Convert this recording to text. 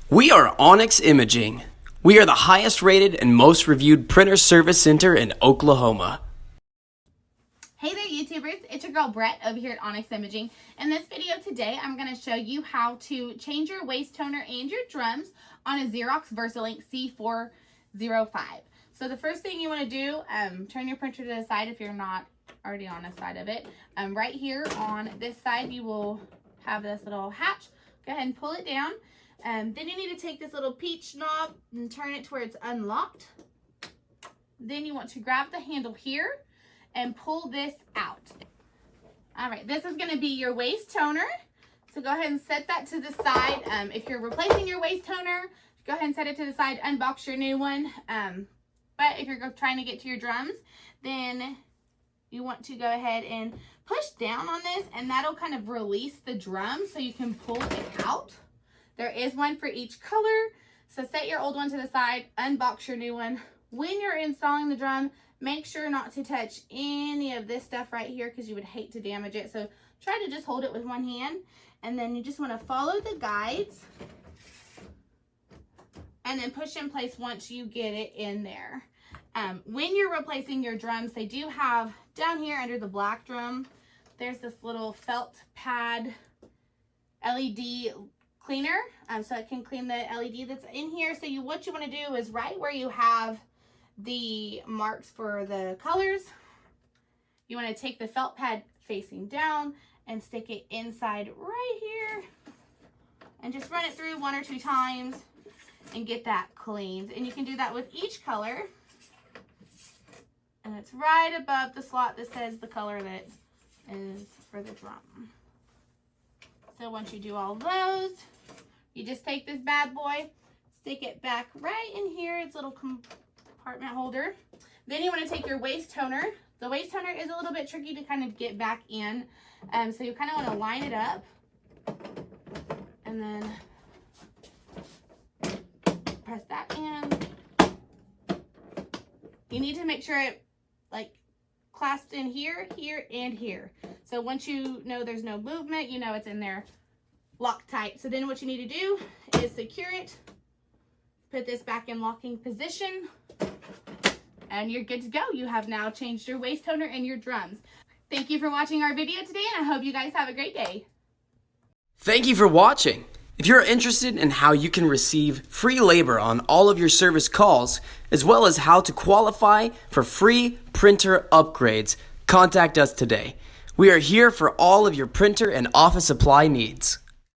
We are Onyx Imaging. We are the highest rated and most reviewed printer service center in Oklahoma. Hey there YouTubers, it's your girl Brett over here at Onyx Imaging. In this video today, I'm going to show you how to change your waist toner and your drums on a Xerox VersaLink C405. So the first thing you want to do, turn your printer to the side if you're not already on the side of it. Right here on this side, you will have this little hatch. Go ahead and pull it down. Then you need to take this little peach knob and turn it to where it's unlocked. Then you want to grab the handle here and pull this out. All right, this is going to be your waist toner. So go ahead and set that to the side. If you're replacing your waist toner, go ahead and set it to the side, unbox your new one. But if you're trying to get to your drums, then you want to go ahead and push down on this, and that'll kind of release the drum so you can pull it out. There is one for each color. So set your old one to the side, unbox your new one. When you're installing the drum, make sure not to touch any of this stuff right here because you would hate to damage it. So try to just hold it with one hand, and then you just want to follow the guides and then push in place once you get it in there. When you're replacing your drums, they do have down here under the black drum, there's this little felt pad LED cleaner, so it can clean the LED that's in here. So what you want to do is right where you have the marks for the colors, you want to take the felt pad facing down and stick it inside right here and just run it through 1 or 2 times and get that cleaned. And you can do that with each color, and it's right above the slot that says the color that is for the drum. So once you do all those, you just take this bad boy, stick it back right in here, its little compartment holder. Then you want to take your waist toner. The waist toner is a little bit tricky to kind of get back in, so you kind of want to line it up and then press that in. You need to make sure it clasped in here, here, and here. So once you know there's no movement, you know it's in there locked tight. So then what you need to do is secure it, put this back in locking position, and you're good to go. You have now changed your waist toner and your drums. Thank you for watching our video today, and I hope you guys have a great day. Thank you for watching. If you're interested in how you can receive free labor on all of your service calls, as well as how to qualify for free printer upgrades, contact us today. We are here for all of your printer and office supply needs.